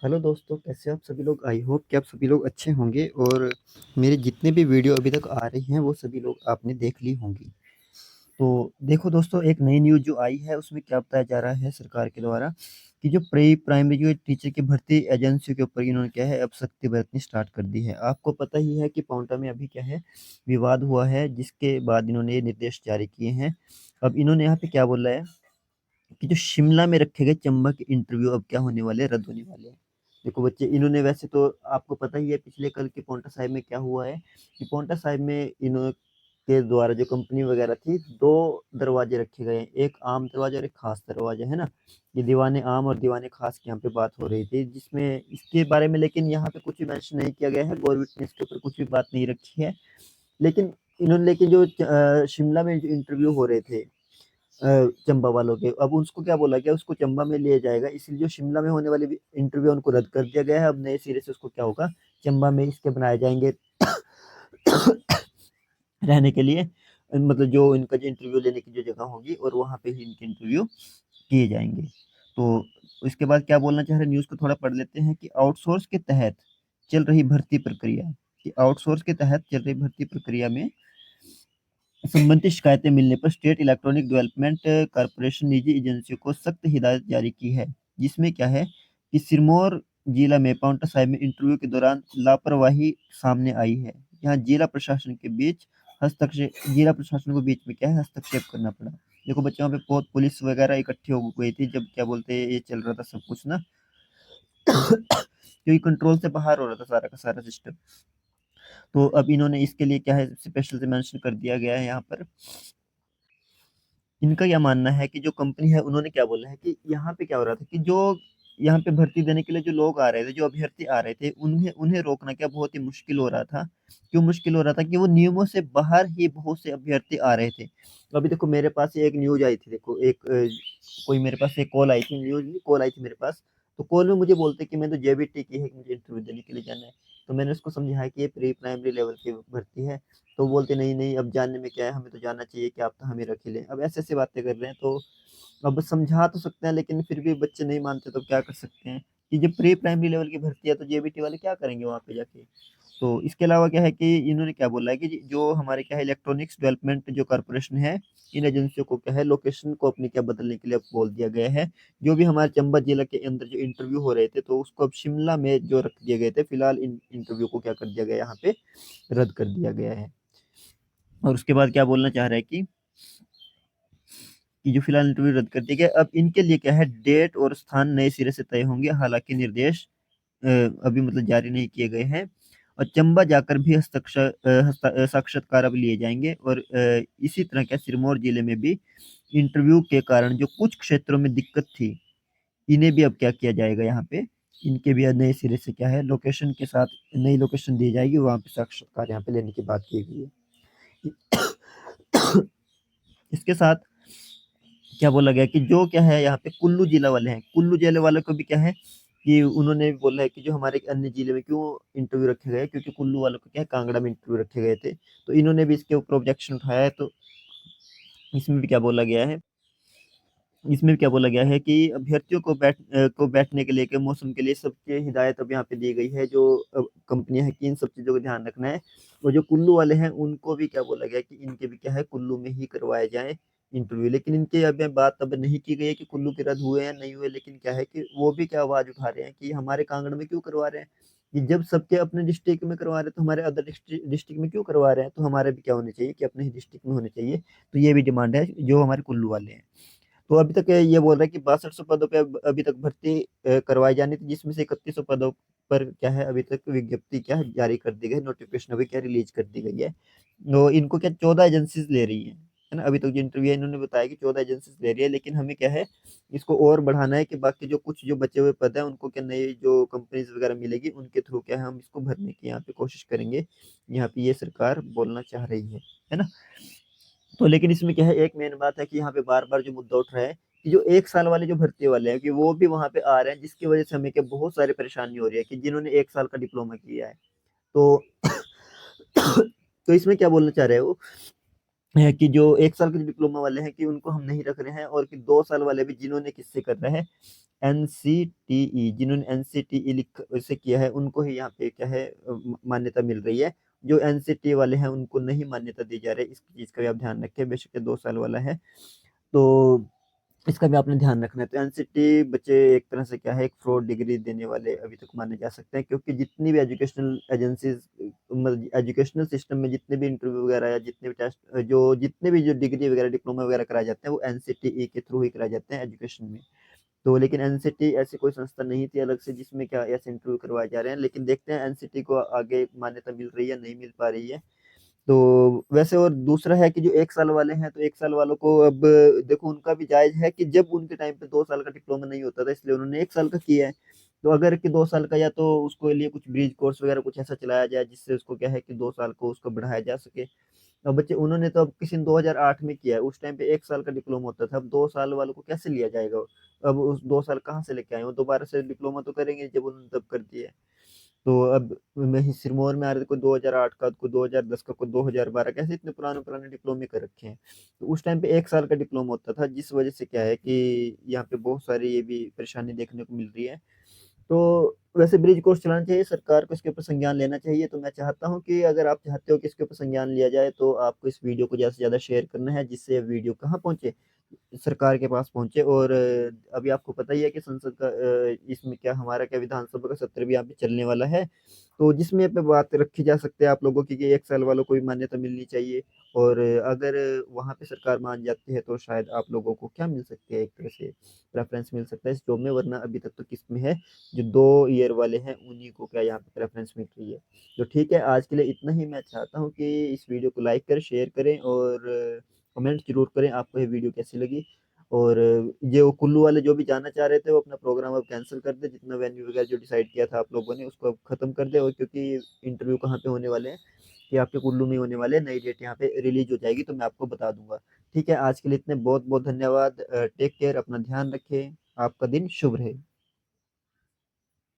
Hello दोस्तों, कैसे आप सभी लोग। आई होप कि आप सभी लोग अच्छे होंगे और मेरे जितने भी वीडियो अभी तक आ रही हैं वो सभी लोग आपने देख ली होंगी। तो देखो दोस्तों, एक नई न्यूज़ जो आई है उसमें क्या बताया जा रहा है सरकार के द्वारा कि जो प्री प्राइमरी जो टीचर की भर्ती एजेंसियों के ऊपर इन्होंने क्या है अब सख्ती बरतनी स्टार्ट कर दी है। आपको पता ही है कि पाउंटा में अभी क्या है विवाद हुआ है, जिसके बाद इन्होंने ये निर्देश जारी किए हैं। अब इन्होंने यहाँ पे क्या बोला है कि जो शिमला में रखे गए चंबा के इंटरव्यू अब क्या होने वाले हैं, रद्द होने वाले हैं। देखो बच्चे, इन्होंने वैसे तो आपको पता ही है पिछले कल के पौंटा साहिब में क्या हुआ है कि पौंटा साहिब में इन्हों के द्वारा जो कंपनी वगैरह थी, दो दरवाजे रखे गए हैं, एक आम दरवाजा और एक खास दरवाजा, है ना। ये दीवाने आम और दीवाने खास की यहाँ पे बात हो रही थी, जिसमें इसके बारे में लेकिन यहाँ पे कुछ भी मेंशन नहीं किया गया है, गवर्नमेंट ने इसके ऊपर कुछ भी बात नहीं रखी है। लेकिन इन्होंने लेकिन जो शिमला में जो इंटरव्यू हो रहे थे चंबा वालों के, अब उसको क्या बोला गया, उसको चंबा में लिया जाएगा, इसलिए जो शिमला में होने वाली इंटरव्यू उनको रद्द कर दिया गया है। अब नए सिरे से उसको क्या होगा, चंबा में इसके बनाए जाएंगे रहने के लिए, मतलब जो इनका जो इंटरव्यू लेने की जो जगह होगी और वहाँ पे ही इनके इंटरव्यू किए जाएंगे। तो इसके बाद क्या बोलना चाह रहे, न्यूज़ को थोड़ा पढ़ लेते हैं कि आउटसोर्स के तहत चल रही भर्ती प्रक्रिया, कि आउटसोर्स के तहत चल रही भर्ती प्रक्रिया में संबंधित शिकायतें मिलने पर स्टेट इलेक्ट्रॉनिक डेवलपमेंट कॉरपोरेशन निजी एजेंसियों को सख्त हिदायत जारी की है। जिसमें क्या है कि सिरमौर जिला में पाउंटा साहिब में इंटरव्यू के दौरान लापरवाही सामने आई है। यहाँ जिला प्रशासन को बीच में क्या है हस्तक्षेप करना पड़ा। देखो बच्चों, पे बहुत पुलिस वगैरह इकट्ठी हो गई थी जब क्या बोलते हैं ये चल रहा था सब कुछ ना क्योंकि कंट्रोल से बाहर हो रहा था सारा का सारा सिस्टम। तो अब इन्होंने इसके लिए क्या है स्पेशल से मेंशन कर दिया गया है यहाँ पर। इनका क्या मानना है कि जो कंपनी है उन्होंने क्या बोला है कि यहाँ पे क्या हो रहा था कि जो यहाँ पे भर्ती देने के लिए जो लोग आ रहे थे, जो अभ्यर्थी आ रहे थे, उन्हें उन्हें रोकना क्या बहुत ही मुश्किल हो रहा था। क्यों मुश्किल हो रहा था कि वो नियमों से बाहर ही बहुत से अभ्यर्थी आ रहे थे। तो अभी देखो मेरे पास एक न्यूज आई थी, देखो एक कोई मेरे पास एक कॉल आई थी, न्यूज नहीं कॉल आई थी मेरे पास। तो कॉल में मुझे बोलते कि मैं तो जेबीटी की है कि मुझे इंटरव्यू देने के लिए जाना है। तो मैंने उसको समझाया कि ये प्री प्राइमरी लेवल की भर्ती है। तो बोलते नहीं नहीं, अब जानने में क्या है, हमें तो जानना चाहिए कि आप तो हमें रख ही लें। अब ऐसे ऐसे बातें कर रहे हैं। तो अब समझा तो सकते हैं लेकिन फिर भी बच्चे नहीं मानते तो क्या कर सकते हैं कि जब प्री प्राइमरी लेवल की भर्ती है तो जेबीटी वाले क्या करेंगे वहाँ पे जाके। तो इसके अलावा क्या है कि इन्होंने क्या बोला है कि जो हमारे क्या है इलेक्ट्रॉनिक्स डेवलपमेंट जो कॉरपोरेशन है, इन एजेंसियों को क्या है लोकेशन को अपनी क्या बदलने के लिए अब बोल दिया गया है। जो भी हमारे चंबा जिला के अंदर जो इंटरव्यू हो रहे थे तो उसको अब शिमला में जो रख दिए गए थे, फिलहाल इन इंटरव्यू को क्या कर दिया गया यहाँ पे रद्द कर दिया गया है। और उसके बाद क्या बोलना चाह रहा है कि जो फिलहाल इंटरव्यू रद्द कर दिया गया, अब इनके लिए क्या है डेट और स्थान नए सिरे से तय होंगे। हालांकि निर्देश अभी मतलब जारी नहीं किए गए हैं। और चंबा जाकर भी साक्षात्कार अब लिए जाएंगे। और इसी तरह क्या सिरमौर जिले में भी इंटरव्यू के कारण जो कुछ क्षेत्रों में दिक्कत थी, इन्हें भी अब क्या किया जाएगा यहाँ पे, इनके भी नए सिरे से क्या है लोकेशन के साथ नई लोकेशन दी जाएगी, वहाँ पे साक्षात्कार यहाँ पे लेने की बात की गई है। इसके साथ क्या बोला गया कि जो क्या है यहाँ पे कुल्लू जिला वाले हैं, कुल्लू जिले वालों को भी क्या है कि उन्होंने भी बोला है कि जो हमारे अन्य जिले में क्यों इंटरव्यू रखे गए, क्योंकि कुल्लू वालों को क्या है कांगड़ा में इंटरव्यू रखे गए थे। तो इन्होंने भी इसके ऊपर ऑब्जेक्शन उठाया है। तो इसमें भी क्या बोला गया है, इसमें क्या बोला गया है कि अभ्यर्थियों को बैठने के लिए के मौसम के लिए सबकी हिदायत अब यहाँ पे दी गई है। जो कंपनियां हैं कि इन सब चीज़ों का ध्यान रखना है। और जो कुल्लू वाले हैं उनको भी क्या बोला गया है कि इनके भी क्या है कुल्लू में ही करवाए जाए इंटरव्यू। लेकिन इनके अभी बात अब नहीं की गई है कि कुल्लू के रद्द हुए या नहीं हुए, लेकिन क्या है कि वो भी क्या आवाज उठा रहे हैं कि हमारे कांगड़ में क्यों करवा रहे हैं, कि जब सबके अपने डिस्ट्रिक्ट में करवा रहे हैं तो हमारे अदर डिस्ट्रिक्ट में क्यों करवा रहे हैं। तो हमारे भी क्या होने चाहिए कि अपने ही डिस्ट्रिक्ट में होने चाहिए। तो ये भी डिमांड है जो हमारे कुल्लू वाले हैं। तो अभी तक ये बोल रहा है कि 6200 पदों पे अभी तक भर्ती करवाई जानी थी, जिसमें से 3100 पदों पर क्या है अभी तक विज्ञप्ति क्या है जारी कर दी गई, नोटिफिकेशन अभी क्या रिलीज कर दी गई है। तो इनको क्या 14 एजेंसीज ले रही है ना। अभी तक जो इंटरव्यू है इन्होंने बताया कि 14 एजेंसीज ले रही है, लेकिन हमें क्या है इसको और बढ़ाना है कि बाकी जो कुछ जो बचे हुए पद है उनको क्या नई जो कंपनीज वगैरह मिलेगी उनके थ्रू क्या है हम इसको भरने की यहाँ पे कोशिश करेंगे। यहाँ पे ये सरकार बोलना चाह रही है ना। तो लेकिन इसमें क्या है एक मेन बात है कि यहाँ पे बार बार जो मुद्दा उठ रहा है कि जो 1 साल वाले जो भर्ती वाले हैं कि वो भी वहां पे आ रहे हैं, जिसकी वजह से हमें क्या बहुत सारी परेशानी हो रही है कि जिन्होंने 1 साल का डिप्लोमा किया है। तो तो इसमें क्या बोलना चाह रहे हो है कि जो 1 साल के डिप्लोमा वाले हैं कि उनको हम नहीं रख रहे हैं, और कि 2 साल वाले भी जिन्होंने किससे कर रहे हैं एनसीटीई, जिन्होंने एनसीटीई लिख से किया है उनको ही यहाँ पे क्या है मान्यता मिल रही है। जो एनसीटी वाले हैं उनको नहीं मान्यता दी जा रही है। इस चीज़ का भी आप ध्यान रखें, बेशक ये 2 साल वाला है। तो इसका भी आपने ध्यान रखना है। तो एनसीटी बच्चे एक तरह से क्या है, एक फ्रॉड डिग्री देने वाले अभी तक माने जा सकते हैं, क्योंकि जितनी भी एजुकेशनल एजेंसीज, मतलब एजुकेशनल सिस्टम में जितने भी इंटरव्यू वगैरह या जितने भी टेस्ट, जो जितने भी जो डिग्री वगैरह डिप्लोमा वगैरह कराए जाते हैं वो एनसीटीई के थ्रू ही कराए जाते हैं एजुकेशन में। तो लेकिन एनसीटी ऐसी कोई संस्था नहीं थी अलग से जिसमें क्या ऐसे इंटरव्यू करवाए जा रहे हैं, लेकिन देखते हैं एनसीटी को आगे मान्यता मिल रही है नहीं मिल पा रही है। तो वैसे और दूसरा है कि जो 1 साल वाले हैं, तो 1 साल वालों को अब देखो उनका भी जायज है कि जब उनके टाइम पे 2 साल का डिप्लोमा नहीं होता था इसलिए उन्होंने 1 साल का किया है। तो अगर कि 2 साल का, या तो उसको लिए कुछ ब्रिज कोर्स वगैरह कुछ ऐसा चलाया जाए जिससे उसको क्या है कि 2 साल को उसको बढ़ाया जा सके। अब बच्चे उन्होंने तो अब किसी ने 2008 में किया है, उस टाइम पे 1 साल का डिप्लोमा होता था, अब 2 साल वालों को कैसे लिया जाएगा। अब उस 2 साल कहाँ से लेके आए, वो दोबारा से डिप्लोमा तो करेंगे जब उन्होंने तब कर दिया है। तो अब मैं ही सिरमौर में आ रहे थे, कोई 2008 का, कोई 2010 का, कोई 2012 का, ऐसे इतने पुराने पुराने डिप्लोमे कर रखे हैं। तो उस टाइम पे 1 साल का डिप्लोमा होता था, जिस वजह से क्या है कि यहाँ पे बहुत सारी ये भी परेशानी देखने को मिल रही है। तो वैसे ब्रिज कोर्स चलाना चाहिए, सरकार को इसके ऊपर संज्ञान लेना चाहिए। तो मैं चाहता हूँ कि अगर आप चाहते हो कि इसके ऊपर संज्ञान लिया जाए तो आपको इस वीडियो को ज़्यादा से ज़्यादा शेयर करना है, जिससे ये वीडियो कहाँ पहुँचे, सरकार के पास पहुँचे। और अभी आपको पता ही है कि संसद का इसमें क्या हमारा क्या विधानसभा का सत्र भी यहाँ पे चलने वाला है। तो जिसमें पे बात रखी जा सकती है आप लोगों की कि 1 साल वालों को भी मान्यता मिलनी चाहिए। और अगर वहाँ पे सरकार मान जाती है तो शायद आप लोगों को क्या मिल सकती है, एक तरह से प्रेफरेंस मिल सकता है इस जॉब में, वरना अभी तक तो किस में है, जो 2 ईयर वाले हैं उन्हीं को क्या यहाँ पे प्रेफरेंस मिल रही है। तो ठीक है, आज के लिए इतना ही। मैं चाहता हूँ कि इस वीडियो को लाइक करें, शेयर करें और कमेंट जरूर करें आपको ये वीडियो कैसी लगी। और ये वो कुल्लू वाले जो भी जाना चाह रहे थे वो अपना प्रोग्राम अब कैंसिल कर दे, जितना वेन्यू वगैरह जो डिसाइड किया था आप लोगों ने उसको अब खत्म कर दे। और क्योंकि इंटरव्यू कहाँ पे होने वाले हैं, कि आपके कुल्लू में होने वाले हैं, नई डेट यहाँ पे रिलीज हो जाएगी तो मैं आपको बता दूंगा। ठीक है, आज के लिए इतने, बहुत बहुत धन्यवाद। टेक केयर, अपना ध्यान रखें, आपका दिन शुभ रहे।